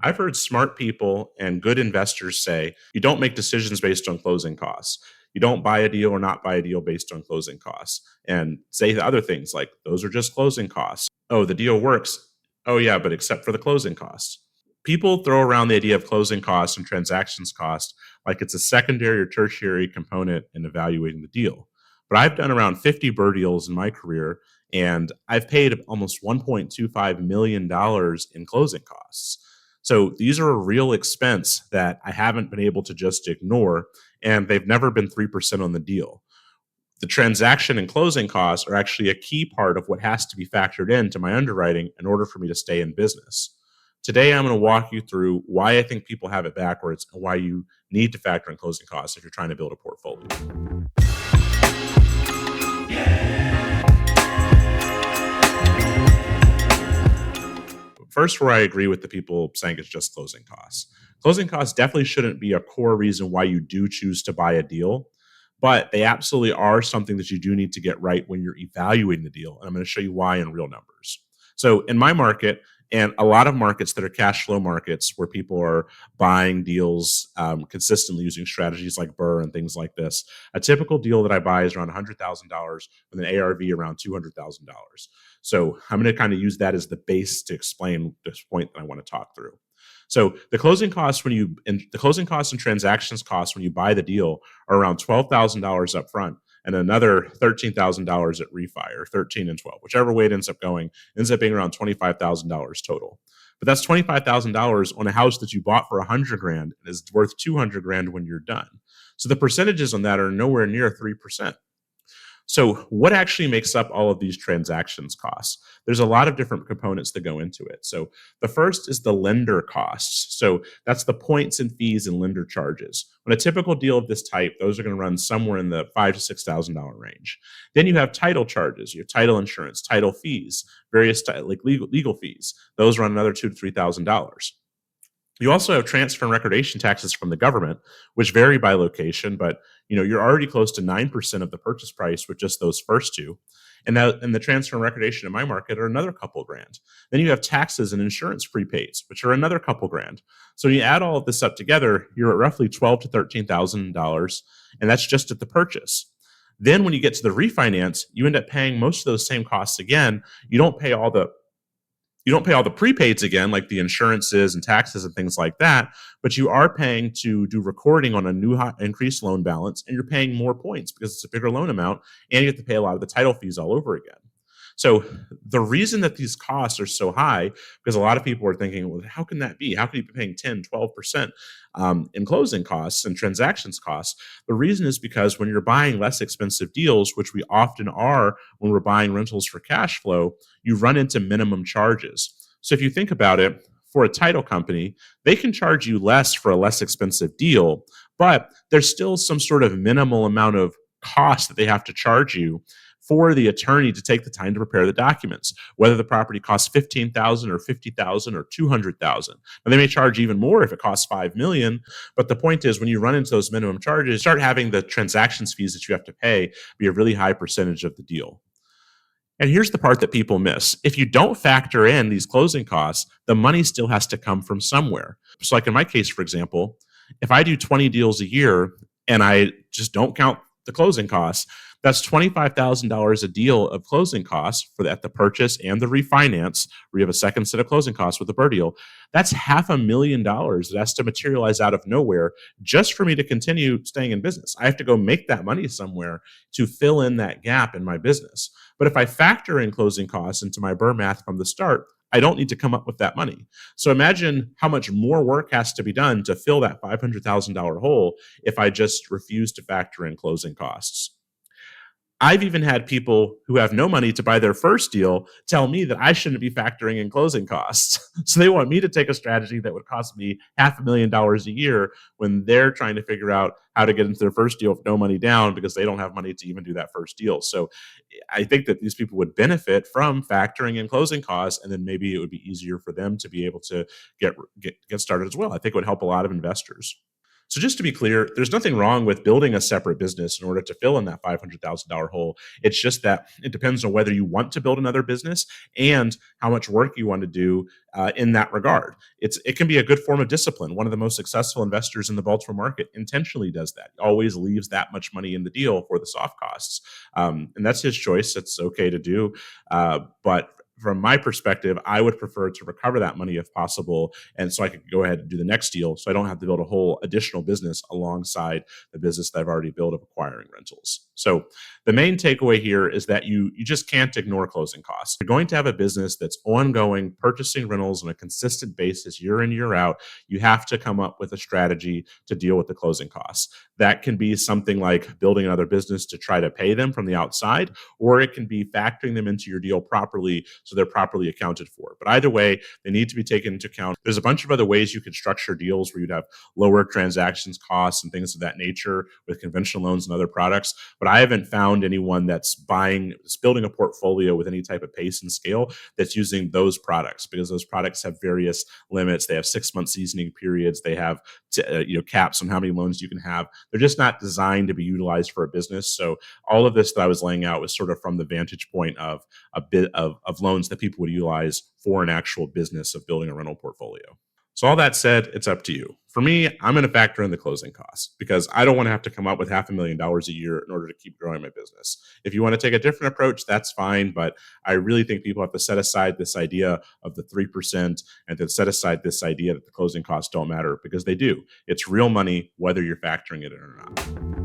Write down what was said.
I've heard smart people and good investors say you don't make decisions based on closing costs. You don't buy a deal or not buy a deal based on closing costs, and say the other things like those are just closing costs. Oh, the deal works. Oh, yeah, but except for the closing costs. People throw around the idea of closing costs and transactions cost like it's a secondary or tertiary component in evaluating the deal. But I've done around 50 BRRRR deals in my career, and I've paid almost $1.25 million in closing costs. So these are a real expense that I haven't been able to just ignore, and they've never been 3% on the deal. The transaction and closing costs are actually a key part of what has to be factored into my underwriting in order for me to stay in business. Today, I'm going to walk you through why I think people have it backwards and why you need to factor in closing costs if you're trying to build a portfolio. First, where I agree with the people saying it's just closing costs. Closing costs definitely shouldn't be a core reason why you do choose to buy a deal, but they absolutely are something that you do need to get right when you're evaluating the deal. And I'm going to show you why in real numbers. So, in my market, and a lot of markets that are cash flow markets where people are buying deals consistently using strategies like BRRRR and things like this, a typical deal that I buy is around $100,000 with an ARV around $200,000. So I'm going to kind of use that as the base to explain this point that I want to talk through. So the closing costs and transactions costs when you buy the deal are around $12,000 up front and another $13,000 at refi, or 13 and 12, whichever way it ends up going, ends up being around $25,000 total. But that's $25,000 on a house that you bought for $100,000 and is worth $200,000 when you're done. So the percentages on that are nowhere near 3%. So what actually makes up all of these transactions costs? There's a lot of different components that go into it. So the first is the lender costs. So that's the points and fees and lender charges. On a typical deal of this type, those are going to run somewhere in the $5,000 to $6,000 range. Then you have title charges, you have title insurance, title fees, various like legal fees. Those run another $2,000 to $3,000. You also have transfer and recordation taxes from the government, which vary by location, but you're already close to 9% of the purchase price with just those first two. And the transfer and recordation in my market are another couple grand. Then you have taxes and insurance prepaids, which are another couple grand. So when you add all of this up together, you're at roughly $12,000 to $13,000, and that's just at the purchase. Then when you get to the refinance, you end up paying most of those same costs again. You don't pay all the prepaids again, like the insurances and taxes and things like that, but you are paying to do recording on a new increased loan balance, and you're paying more points because it's a bigger loan amount, and you have to pay a lot of the title fees all over again. So the reason that these costs are so high, because a lot of people are thinking, well, how can that be? How can you be paying 10, 12% in closing costs and transactions costs? The reason is because when you're buying less expensive deals, which we often are when we're buying rentals for cash flow, you run into minimum charges. So if you think about it, for a title company, they can charge you less for a less expensive deal, but there's still some sort of minimal amount of cost that they have to charge you for the attorney to take the time to prepare the documents, whether the property costs $15,000 or $50,000 or $200,000. Now, they may charge even more if it costs $5 million, but the point is when you run into those minimum charges, start having the transactions fees that you have to pay be a really high percentage of the deal. And here's the part that people miss. If you don't factor in these closing costs, the money still has to come from somewhere. So like in my case, for example, if I do 20 deals a year and I just don't count the closing costs, that's $25,000 a deal of closing costs at the purchase and the refinance, where you have a second set of closing costs with the BRRRR deal. That's $500,000 that has to materialize out of nowhere just for me to continue staying in business. I have to go make that money somewhere to fill in that gap in my business. But if I factor in closing costs into my BRRRR math from the start, I don't need to come up with that money. So imagine how much more work has to be done to fill that $500,000 hole if I just refuse to factor in closing costs. I've even had people who have no money to buy their first deal tell me that I shouldn't be factoring in closing costs. So they want me to take a strategy that would cost me $500,000 a year when they're trying to figure out how to get into their first deal with no money down because they don't have money to even do that first deal. So I think that these people would benefit from factoring in closing costs, and then maybe it would be easier for them to be able to get started as well. I think it would help a lot of investors. So just to be clear, there's nothing wrong with building a separate business in order to fill in that $500,000 hole. It's just that it depends on whether you want to build another business and how much work you want to do in that regard. It can be a good form of discipline. One of the most successful investors in the Baltimore market intentionally does that. He always leaves that much money in the deal for the soft costs, and that's his choice. It's okay to do, but from my perspective, I would prefer to recover that money if possible. And so I could go ahead and do the next deal. So I don't have to build a whole additional business alongside the business that I've already built of acquiring rentals. So the main takeaway here is that you just can't ignore closing costs. You're going to have a business that's ongoing, purchasing rentals on a consistent basis year in, year out. You have to come up with a strategy to deal with the closing costs. That can be something like building another business to try to pay them from the outside, or it can be factoring them into your deal properly so they're properly accounted for. But either way, they need to be taken into account. There's a bunch of other ways you could structure deals where you'd have lower transactions costs and things of that nature with conventional loans and other products. But I haven't found anyone that's building a portfolio with any type of pace and scale that's using those products, because those products have various limits. They have 6-month seasoning periods. They have caps on how many loans you can have. They're just not designed to be utilized for a business. So all of this that I was laying out was sort of from the vantage point of a bit of loans that people would utilize for an actual business of building a rental portfolio. So all that said, it's up to you. For me, I'm going to factor in the closing costs because I don't want to have to come up with $500,000 a year in order to keep growing my business. If you want to take a different approach, that's fine. But I really think people have to set aside this idea of the 3% and to set aside this idea that the closing costs don't matter, because they do. It's real money, whether you're factoring it in or not.